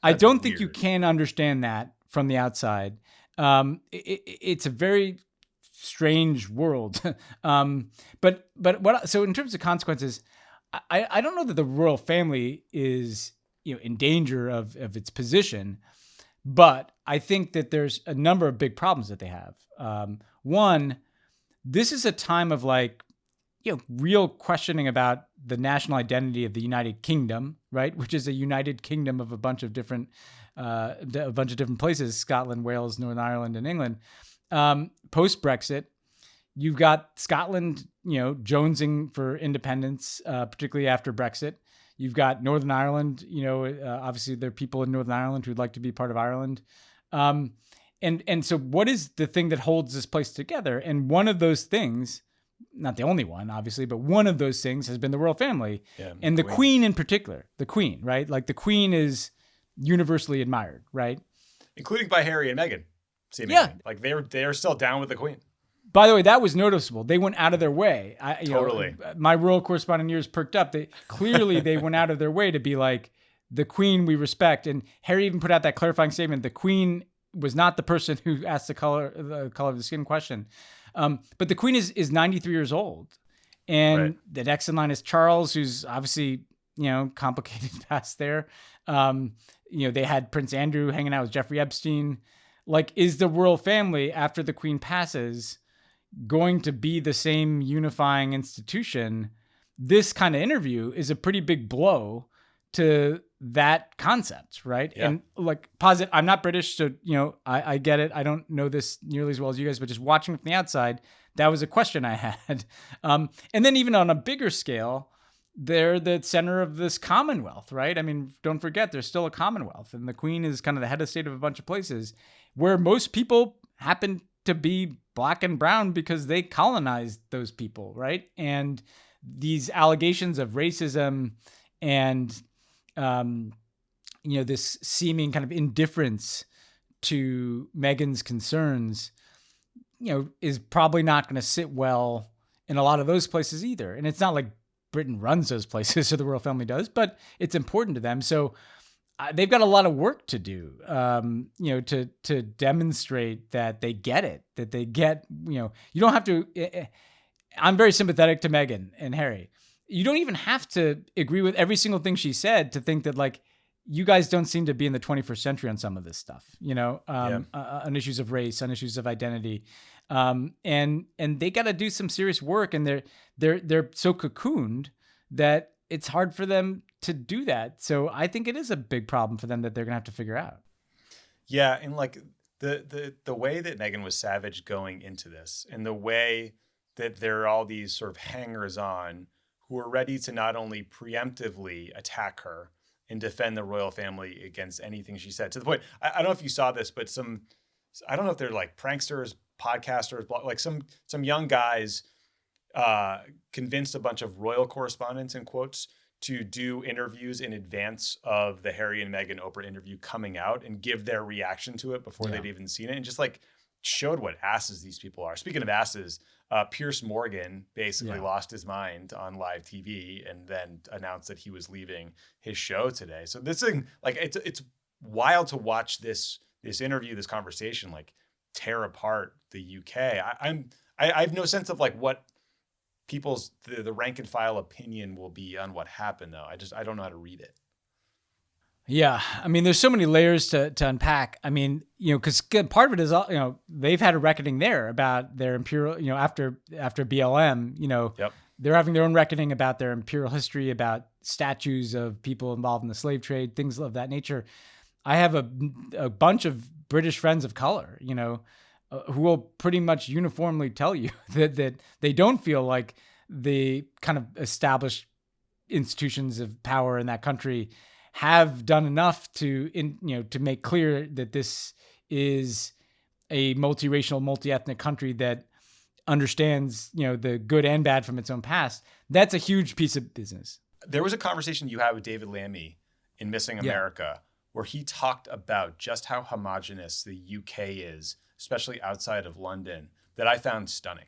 I don't think you weird. can understand that from the outside. It's a very strange world. So in terms of consequences, I don't know that the royal family is, in danger of its position, but I think that there's a number of big problems that they have. One, this is a time of real questioning about the national identity of the United Kingdom, right? Which is a united kingdom of a bunch of different places: Scotland, Wales, Northern Ireland, and England. Post Brexit, you've got Scotland, jonesing for independence, particularly after Brexit. You've got Northern Ireland, obviously there are people in Northern Ireland who'd like to be part of Ireland. And so what is the thing that holds this place together? And one of those things, not the only one, obviously, but one of those things has been the royal family. Yeah, and the Queen in particular, right? Like the Queen is universally admired, right? Including by Harry and Meghan, seemingly. Yeah. Like they're still down with the Queen. By the way, that was noticeable. They went out of their way. Totally. My royal correspondent ears perked up. They went out of their way to be like, the Queen we respect. And Harry even put out that clarifying statement. The Queen was not the person who asked the color of the skin question. But the Queen is 93 years old. And Right. the next in line is Charles, who's obviously, complicated past there. They had Prince Andrew hanging out with Jeffrey Epstein. Like, is the royal family, after the Queen passes, going to be the same unifying institution? This kind of interview is a pretty big blow to that concept, right? Yeah. And posit, I'm not British, so I get it. I don't know this nearly as well as you guys, but just watching from the outside, that was a question I had. And then even on a bigger scale, they're the center of this Commonwealth, right? I mean, don't forget, there's still a Commonwealth, and the Queen is kind of the head of state of a bunch of places where most people happen to be black and brown because they colonized those people, right? And these allegations of racism and this seeming kind of indifference to Meghan's concerns, is probably not going to sit well in a lot of those places either. And it's not like Britain runs those places or the royal family does, but it's important to them. So they've got a lot of work to do, to demonstrate that they get it, that they get, you don't have to. I'm very sympathetic to Meghan and Harry. You don't even have to agree with every single thing she said to think that you guys don't seem to be in the 21st century on some of this stuff, on issues of race, on issues of identity. And they got to do some serious work, and they're so cocooned that it's hard for them to do that. So I think it is a big problem for them that they're going to have to figure out. Yeah. And the way that Meghan was savage going into this, and the way that there are all these sort of hangers on who are ready to not only preemptively attack her and defend the royal family against anything she said, to the point, I don't know if you saw this, but I don't know if they're like pranksters, podcasters, like some young guys convinced a bunch of royal correspondents, in quotes, to do interviews in advance of the Harry and Meghan Oprah interview coming out and give their reaction to it before they'd even seen it, and just showed what asses these people are. Speaking of asses, Piers Morgan basically lost his mind on live TV and then announced that he was leaving his show today. So this thing, it's wild to watch this interview, this conversation, tear apart the UK. I have no sense of what people's the rank and file opinion will be on what happened, though. I don't know how to read it. Yeah, I mean, there's so many layers to unpack. I mean, because part of it is, they've had a reckoning there about their imperial, after BLM, Yep. They're having their own reckoning about their imperial history, about statues of people involved in the slave trade, things of that nature. I have a bunch of British friends of color, who will pretty much uniformly tell you that they don't feel like the kind of established institutions of power in that country have done enough to make clear that this is a multiracial, multi-ethnic country that understands, the good and bad from its own past. That's a huge piece of business. There was a conversation you had with David Lammy in Missing America where he talked about just how homogenous the UK is, especially outside of London, that I found stunning.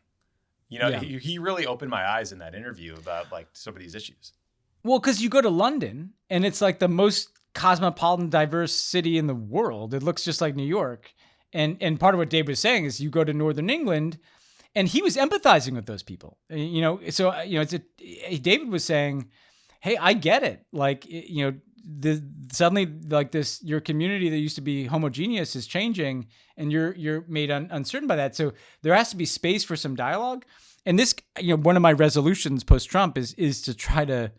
He really opened my eyes in that interview about like some of these issues. Well, because you go to London and it's like the most cosmopolitan, diverse city in the world. It looks just like New York. And part of what Dave was saying is you go to Northern England, and he was empathizing with those people. David was saying, hey, I get it. Like, suddenly like this, your community that used to be homogeneous is changing, and you're made uncertain by that. So there has to be space for some dialogue. And this, one of my resolutions post-Trump is to try to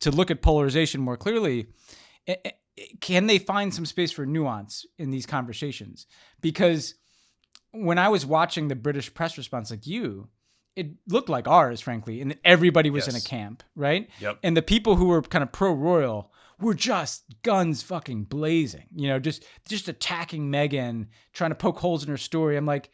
look at polarization more clearly. Can they find some space for nuance in these conversations? Because when I was watching the British press response, like it looked like ours, frankly, and everybody was in a camp, right? Yep. And the people who were kind of pro-royal were just guns fucking blazing, just attacking Meghan, trying to poke holes in her story. I'm like,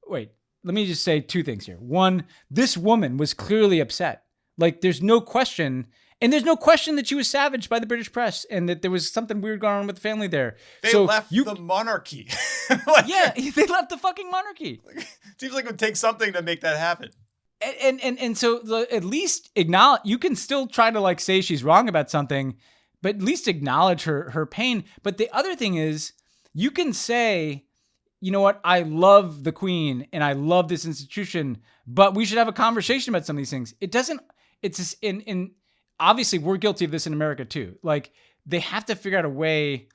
wait, let me just say two things here. One, this woman was clearly upset. Like, there's no question. And there's no question that she was savaged by the British press and that there was something weird going on with the family there. They left the monarchy. They left the fucking monarchy. Seems like it would take something to make that happen. And so at least acknowledge, you can still try to like say she's wrong about something, but at least acknowledge her pain. But the other thing is, you can say, you know what, I love the Queen and I love this institution, but we should have a conversation about some of these things. Obviously, we're guilty of this in America too. Like, they have to figure out a way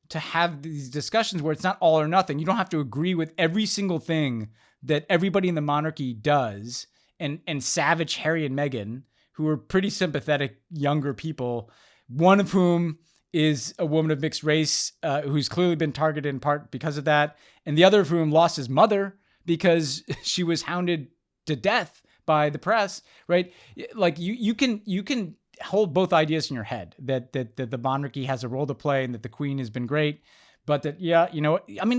to have these discussions where it's not all or nothing. You don't have to agree with every single thing that everybody in the monarchy does. And savage Harry and Meghan, who are pretty sympathetic younger people, one of whom is a woman of mixed race who's clearly been targeted in part because of that, and the other of whom lost his mother because she was hounded to death by the press, right? Like, you can hold both ideas in your head, that the monarchy has a role to play and that the Queen has been great, but that,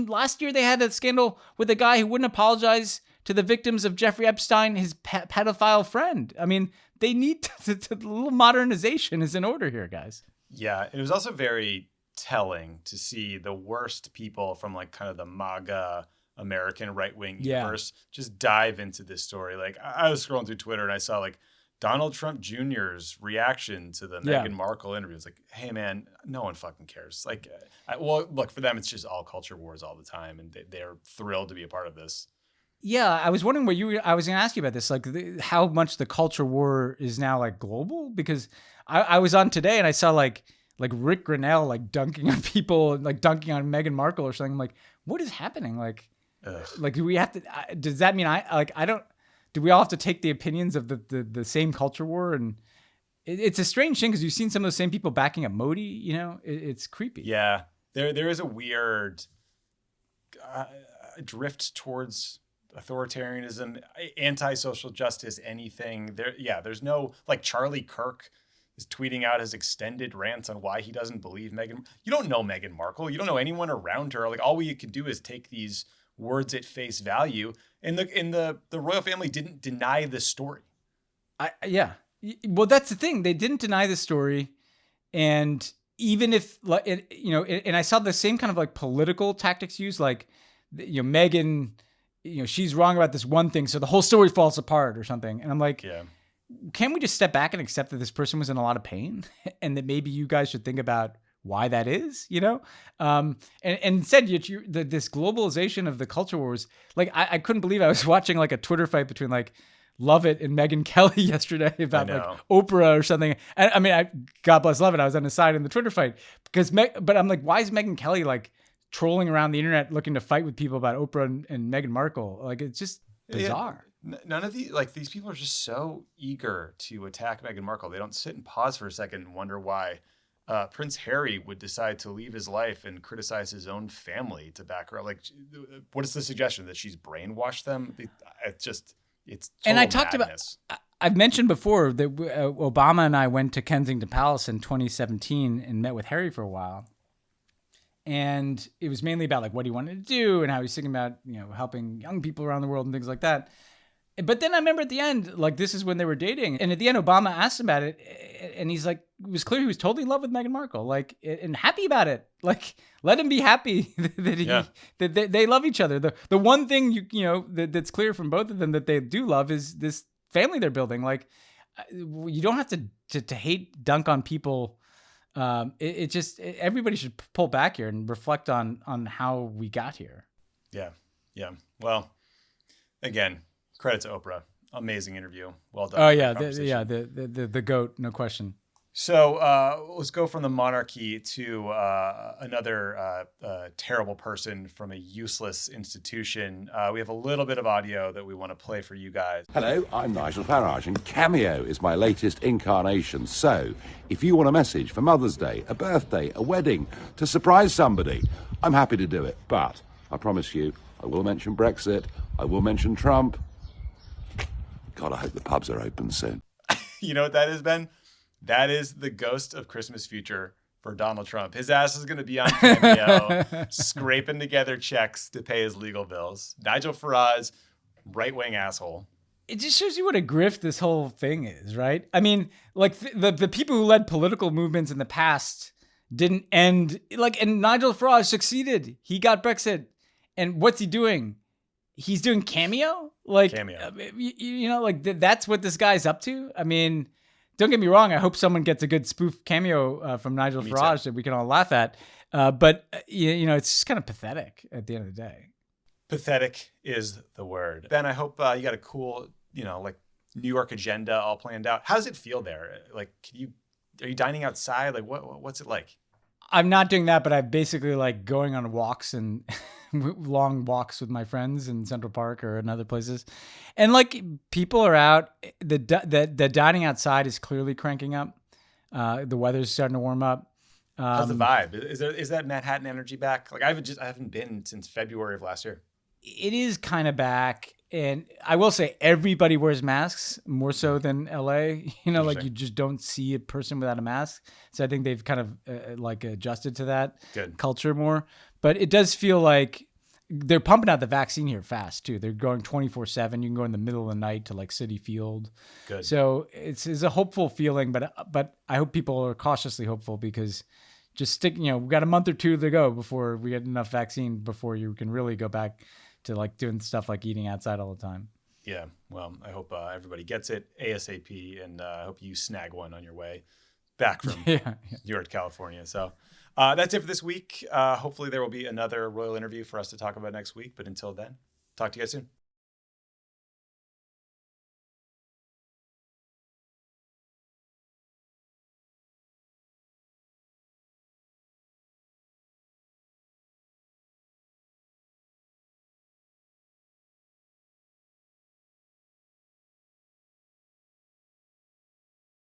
last year they had a scandal with a guy who wouldn't apologize to the victims of Jeffrey Epstein, his pedophile friend. I mean, they need a little modernization is in order here, guys. Yeah, it was also very telling to see the worst people from like kind of the MAGA American right-wing universe just dive into this story. Like, I was scrolling through Twitter and I saw like Donald Trump Jr.'s reaction to the Meghan Markle interview. It's like, hey man, no one fucking cares. Like, look, for them, it's just all culture wars all the time, and they're thrilled to be a part of this. Yeah, I was wondering I was going to ask you about this, like how much the culture war is now like global, because I was on today and I saw like Rick Grinnell like dunking on people, like dunking on Meghan Markle or something. I'm like, what is happening? Like do we have to? Does that mean do we all have to take the opinions of the same culture war? And it's a strange thing because you've seen some of those same people backing up Modi. It's creepy. Yeah, there is a weird drift towards authoritarianism, anti-social justice, anything there. Yeah, there's no, like, Charlie Kirk is tweeting out his extended rants on why he doesn't believe Meghan. You don't know Meghan Markle. You don't know anyone around her. Like, all we could do is take these words at face value. And the royal family didn't deny the story. Well, that's the thing. They didn't deny the story. And even if, and I saw the same kind of like political tactics used, like, Meghan, she's wrong about this one thing, so the whole story falls apart or something. And I'm like, can't we just step back and accept that this person was in a lot of pain and that maybe you guys should think about why that is, and instead this globalization of the culture wars. Like, I couldn't believe I was watching like a Twitter fight between like Lovett and Megyn Kelly yesterday about like Oprah or something. God bless Lovett. I was on his side in the Twitter fight but I'm like, why is Megyn Kelly like trolling around the internet looking to fight with people about Oprah and Meghan Markle? Like, it's just bizarre. None of these people are just so eager to attack Meghan Markle. They don't sit and pause for a second and wonder why Prince Harry would decide to leave his life and criticize his own family to back her up. Like, what is the suggestion that she's brainwashed them? It's total and I talked madness. I've mentioned before that Obama and I went to Kensington Palace in 2017 and met with Harry for a while. And it was mainly about like what he wanted to do and how he's thinking about, helping young people around the world and things like that. But then I remember at the end, like this is when they were dating. And at the end, Obama asked him about it. And he's like, it was clear he was totally in love with Meghan Markle, like, and happy about it. Like, let him be happy that they love each other. The one thing, that's clear from both of them that they do love is this family they're building. Like, you don't have to hate, dunk on people. Everybody should pull back here and reflect on how we got here. Yeah. Well, again, credit to Oprah. Amazing interview. Well done. Oh yeah, the GOAT, no question. So let's go from the monarchy to another terrible person from a useless institution. We have a little bit of audio that we want to play for you guys. Hello, I'm Nigel Farage, and Cameo is my latest incarnation. So, if you want a message for Mother's Day, a birthday, a wedding, to surprise somebody, I'm happy to do it. But I promise you, I will mention Brexit, I will mention Trump. God, I hope the pubs are open soon. You know what that is, Ben? That is the ghost of Christmas future for Donald Trump. His ass is going to be on Cameo, scraping together checks to pay his legal bills. Nigel Farage, right-wing asshole. It just shows you what a grift this whole thing is, right? I mean, like the people who led political movements in the past didn't end, and Nigel Farage succeeded. He got Brexit. And what's he doing? He's doing Cameo? Cameo. That's what this guy's up to? I mean, don't get me wrong. I hope someone gets a good spoof cameo from Nigel Farage that we can all laugh at. But it's just kind of pathetic at the end of the day. Pathetic is the word. Ben, I hope you got a cool, New York agenda all planned out. How does it feel there? Like, are you dining outside? Like, what's it like? I'm not doing that, but I'm basically like going on walks and long walks with my friends in Central Park or in other places. And like people are out. The dining outside is clearly cranking up. The weather's starting to warm up. How's the vibe? Is that Manhattan energy back? Like I haven't been since February of last year. It is kind of back. And I will say everybody wears masks more so than LA. Like you just don't see a person without a mask. So I think they've kind of adjusted to that culture more. But it does feel like they're pumping out the vaccine here fast too. They're going 24/7. You can go in the middle of the night to like Citi Field. Good. So it's a hopeful feeling, but I hope people are cautiously hopeful because just stick. We've got a month or two to go before we get enough vaccine before you can really go back to like doing stuff like eating outside all the time. Yeah. Well, I hope everybody gets it ASAP, and I hope you snag one on your way back from New York, California. So that's it for this week. Hopefully there will be another royal interview for us to talk about next week. But until then, talk to you guys soon.